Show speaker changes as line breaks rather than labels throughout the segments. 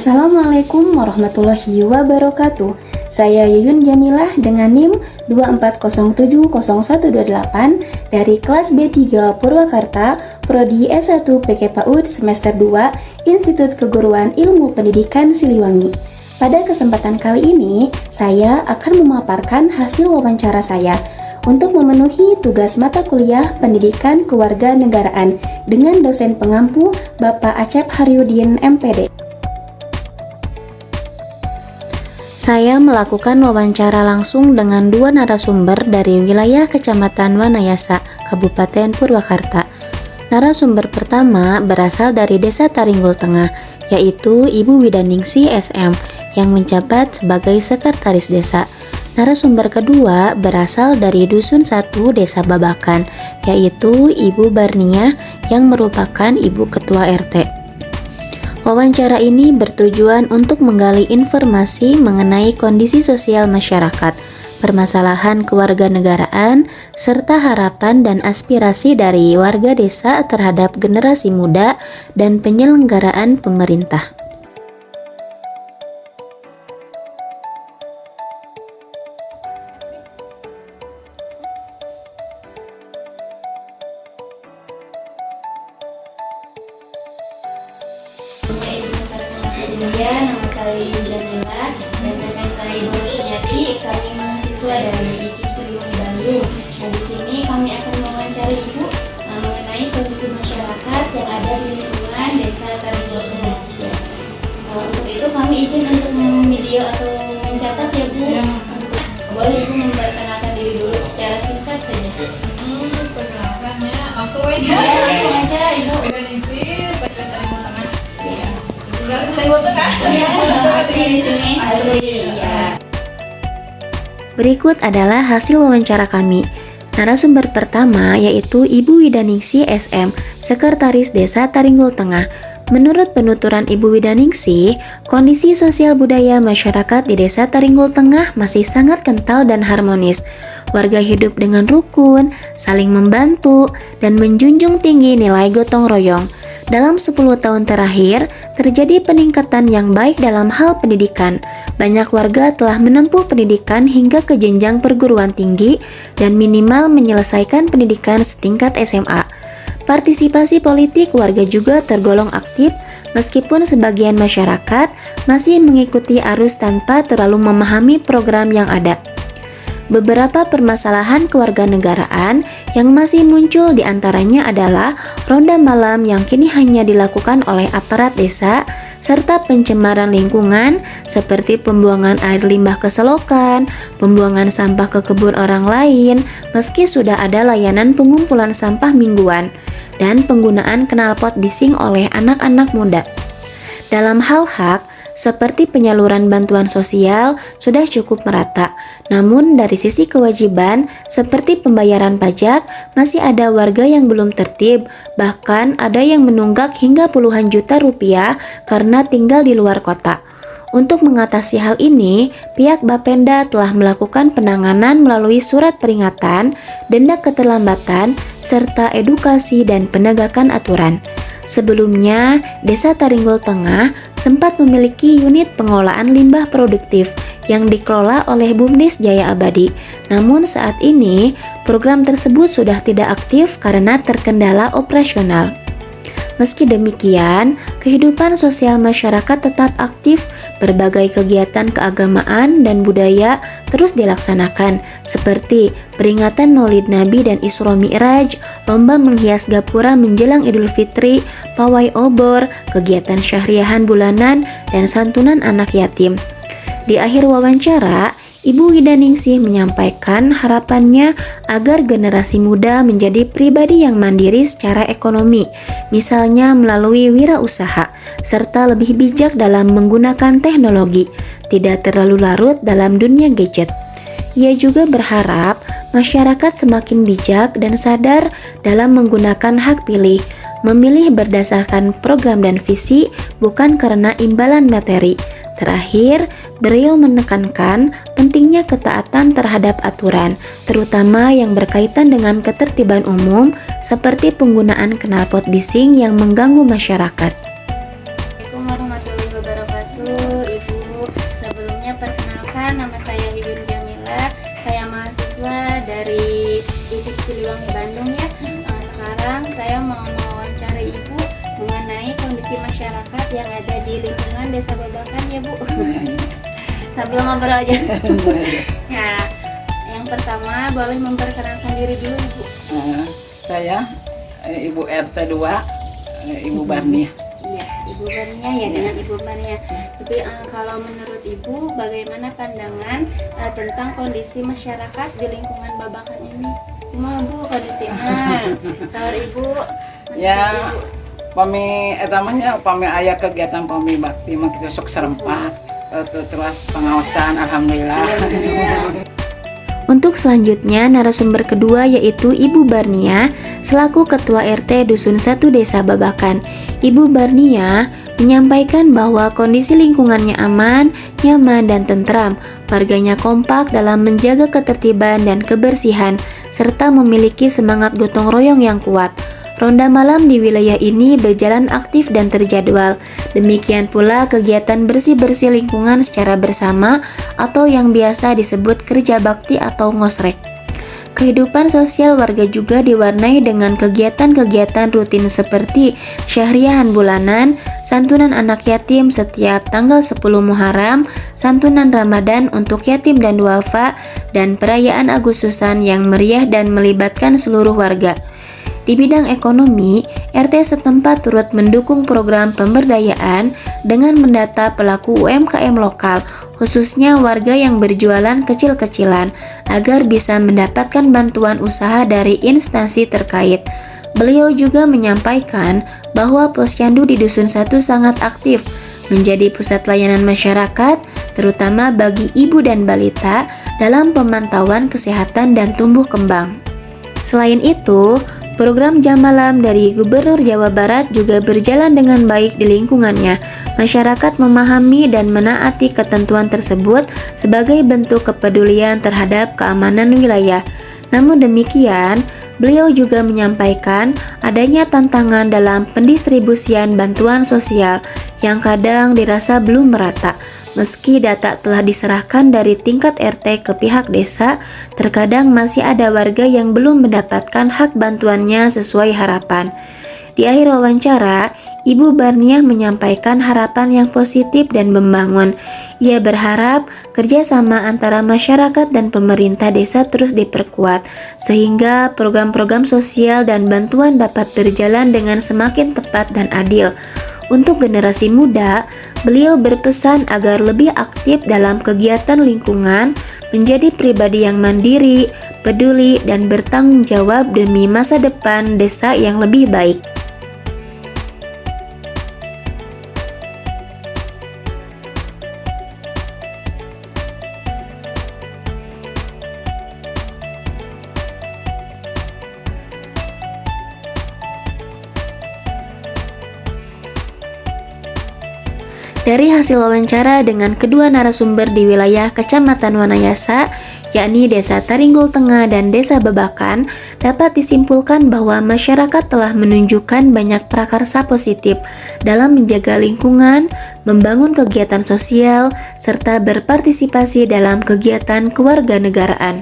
Assalamualaikum warahmatullahi wabarakatuh. Saya Yuyun Jamilah dengan NIM 2407018 dari kelas B3 Purwakarta, Prodi S1 PKPAUD semester 2, Institut Keguruan Ilmu Pendidikan Siliwangi. Pada kesempatan kali ini, saya akan memaparkan hasil wawancara saya untuk memenuhi tugas mata kuliah Pendidikan Kewarganegaraan dengan dosen pengampu Bapak Acep Haryudin MPD. Saya melakukan wawancara langsung dengan dua narasumber dari wilayah Kecamatan Wanayasa, Kabupaten Purwakarta. Narasumber pertama berasal dari Desa Taringgul Tengah, yaitu Ibu Widaningsi SM yang menjabat sebagai sekretaris desa. Narasumber kedua berasal dari Dusun 1 Desa Babakan, yaitu Ibu Barnia yang merupakan Ibu Ketua RT. Wawancara ini bertujuan untuk menggali informasi mengenai kondisi sosial masyarakat, permasalahan kewarganegaraan, serta harapan dan aspirasi dari warga desa terhadap generasi muda dan penyelenggaraan pemerintah. Nama saya Yuyun Jamilah dan rekan saya Ibu Rosunyati. Kami mahasiswa dari IKIP Siliwangi Bandung. Nah, di sini kami akan mewawancari Ibu mengenai kondisi masyarakat yang ada di lingkungan Desa Taringgul Tengah. Untuk itu kami izin untuk video atau mencatat ya Bu. Boleh Ibu memperkenalkan diri dulu secara singkat saja.
Perkenalkannya langsung aja.
Ya, langsung aja Ibu.
Widaningsi, Sekretariat Taringgul Tengah. Tinggal di Taringgul Tengah.
Iya, asli di sini. Asli. Ya.
Berikut adalah hasil wawancara kami. Narasumber pertama yaitu Ibu Widaningsi SM, Sekretaris Desa Taringgul Tengah. Menurut penuturan Ibu Widaningsi, kondisi sosial budaya masyarakat di Desa Taringgul Tengah masih sangat kental dan harmonis. Warga hidup dengan rukun, saling membantu, dan menjunjung tinggi nilai gotong royong. Dalam 10 tahun terakhir, terjadi peningkatan yang baik dalam hal pendidikan. Banyak warga telah menempuh pendidikan hingga ke jenjang perguruan tinggi dan minimal menyelesaikan pendidikan setingkat SMA. Partisipasi politik warga juga tergolong aktif, meskipun sebagian masyarakat masih mengikuti arus tanpa terlalu memahami program yang ada. Beberapa permasalahan kewarganegaraan yang masih muncul diantaranya adalah ronda malam yang kini hanya dilakukan oleh aparat desa, serta pencemaran lingkungan seperti pembuangan air limbah ke selokan, pembuangan sampah ke kebun orang lain, meski sudah ada layanan pengumpulan sampah mingguan, dan penggunaan knalpot bising oleh anak-anak muda. Dalam hal hak, seperti penyaluran bantuan sosial sudah cukup merata. Namun dari sisi kewajiban seperti pembayaran pajak masih ada warga yang belum tertib, bahkan ada yang menunggak hingga puluhan juta rupiah karena tinggal di luar kota. Untuk mengatasi hal ini, pihak Bapenda telah melakukan penanganan melalui surat peringatan, denda keterlambatan, serta edukasi dan penegakan aturan. Sebelumnya, Desa Taringgul Tengah sempat memiliki unit pengolahan limbah produktif yang dikelola oleh BUMDes Jaya Abadi. Namun saat ini, program tersebut sudah tidak aktif karena terkendala operasional. Meski demikian, kehidupan sosial masyarakat tetap aktif, berbagai kegiatan keagamaan dan budaya terus dilaksanakan, seperti peringatan Maulid Nabi dan Isra Mi'raj, lomba menghias gapura menjelang Idul Fitri, pawai obor, kegiatan syahriahan bulanan, dan santunan anak yatim. Di akhir wawancara, Ibu Widaningsih menyampaikan harapannya agar generasi muda menjadi pribadi yang mandiri secara ekonomi, misalnya melalui wirausaha, serta lebih bijak dalam menggunakan teknologi, tidak terlalu larut dalam dunia gadget. Ia juga berharap masyarakat semakin bijak dan sadar dalam menggunakan hak pilih, memilih berdasarkan program dan visi, bukan karena imbalan materi. Terakhir, beliau menekankan pentingnya ketaatan terhadap aturan, terutama yang berkaitan dengan ketertiban umum seperti penggunaan knalpot bising yang mengganggu masyarakat.
Assalamualaikum warahmatullahi wabarakatuh. dari IPIK Siliwangi Bandung ya. Sekarang saya mau mewawancarai Ibu mengenai kondisi masyarakat yang ada di lingkungan Desa Babakan ya Bu. Sambil ngobrol aja. Ya, yang pertama boleh memperkenalkan diri dulu Bu.
Saya Ibu RT 2, Ibu Barnia.
Ya, Ibu Barnia ya, dengan Ibu Barnia. Tapi kalau menurut Ibu, bagaimana pandangan tentang kondisi masyarakat di lingkungan Babakan ini? Gimana Bu kondisinya? Sahur Ibu.
Ya, pami etamanya pami aya kegiatan pami bakti mah kita sok serempak. Terus pengawasan alhamdulillah.
Untuk selanjutnya, narasumber kedua yaitu Ibu Barnia selaku Ketua RT Dusun 1 Desa Babakan. Ibu Barnia menyampaikan bahwa kondisi lingkungannya aman, nyaman, dan tentram. Warganya kompak dalam menjaga ketertiban dan kebersihan, serta memiliki semangat gotong royong yang kuat. Ronda malam di wilayah ini berjalan aktif dan terjadwal. Demikian pula kegiatan bersih-bersih lingkungan secara bersama atau yang biasa disebut kerja bakti atau ngosrek. Kehidupan sosial warga juga diwarnai dengan kegiatan-kegiatan rutin seperti syahriahan bulanan, santunan anak yatim setiap tanggal 10 Muharram, santunan Ramadan untuk yatim dan duafa, dan perayaan Agustusan yang meriah dan melibatkan seluruh warga. Di bidang ekonomi, RT setempat turut mendukung program pemberdayaan dengan mendata pelaku UMKM lokal, khususnya warga yang berjualan kecil-kecilan, agar bisa mendapatkan bantuan usaha dari instansi terkait. Beliau juga menyampaikan bahwa Posyandu di Dusun 1 sangat aktif, menjadi pusat layanan masyarakat, terutama bagi ibu dan balita dalam pemantauan kesehatan dan tumbuh kembang. Selain itu, program jam malam dari Gubernur Jawa Barat juga berjalan dengan baik di lingkungannya. Masyarakat memahami dan menaati ketentuan tersebut sebagai bentuk kepedulian terhadap keamanan wilayah. Namun demikian, beliau juga menyampaikan adanya tantangan dalam pendistribusian bantuan sosial yang kadang dirasa belum merata. Meski data telah diserahkan dari tingkat RT ke pihak desa, terkadang masih ada warga yang belum mendapatkan hak bantuannya sesuai harapan. Di akhir wawancara, Ibu Barniah menyampaikan harapan yang positif dan membangun. Ia berharap kerjasama antara masyarakat dan pemerintah desa terus diperkuat, sehingga program-program sosial dan bantuan dapat berjalan dengan semakin tepat dan adil. Untuk generasi muda, beliau berpesan agar lebih aktif dalam kegiatan lingkungan, menjadi pribadi yang mandiri, peduli, dan bertanggung jawab demi masa depan desa yang lebih baik. Dari hasil wawancara dengan kedua narasumber di wilayah Kecamatan Wanayasa, yakni Desa Taringgul Tengah dan Desa Babakan, dapat disimpulkan bahwa masyarakat telah menunjukkan banyak prakarsa positif dalam menjaga lingkungan, membangun kegiatan sosial, serta berpartisipasi dalam kegiatan kewarganegaraan.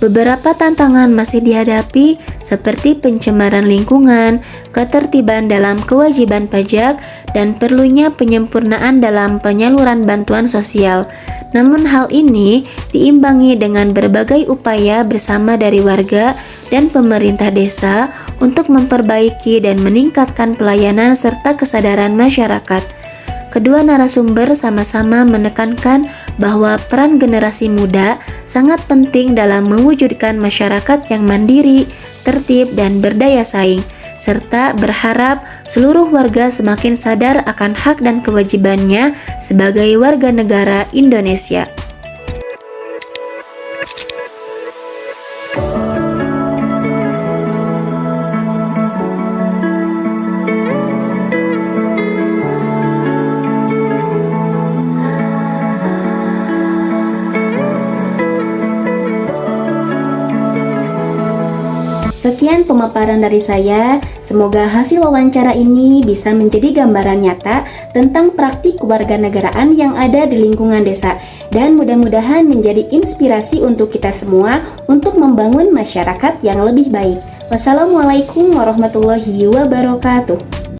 Beberapa tantangan masih dihadapi seperti pencemaran lingkungan, ketertiban dalam kewajiban pajak, dan perlunya penyempurnaan dalam penyaluran bantuan sosial. Namun hal ini diimbangi dengan berbagai upaya bersama dari warga dan pemerintah desa untuk memperbaiki dan meningkatkan pelayanan serta kesadaran masyarakat. Kedua narasumber sama-sama menekankan bahwa peran generasi muda sangat penting dalam mewujudkan masyarakat yang mandiri, tertib, dan berdaya saing, serta berharap seluruh warga semakin sadar akan hak dan kewajibannya sebagai warga negara Indonesia. Sekian pemaparan dari saya. Semoga hasil wawancara ini bisa menjadi gambaran nyata tentang praktik kewarganegaraan yang ada di lingkungan desa, dan mudah-mudahan menjadi inspirasi untuk kita semua untuk membangun masyarakat yang lebih baik. Wassalamualaikum warahmatullahi wabarakatuh.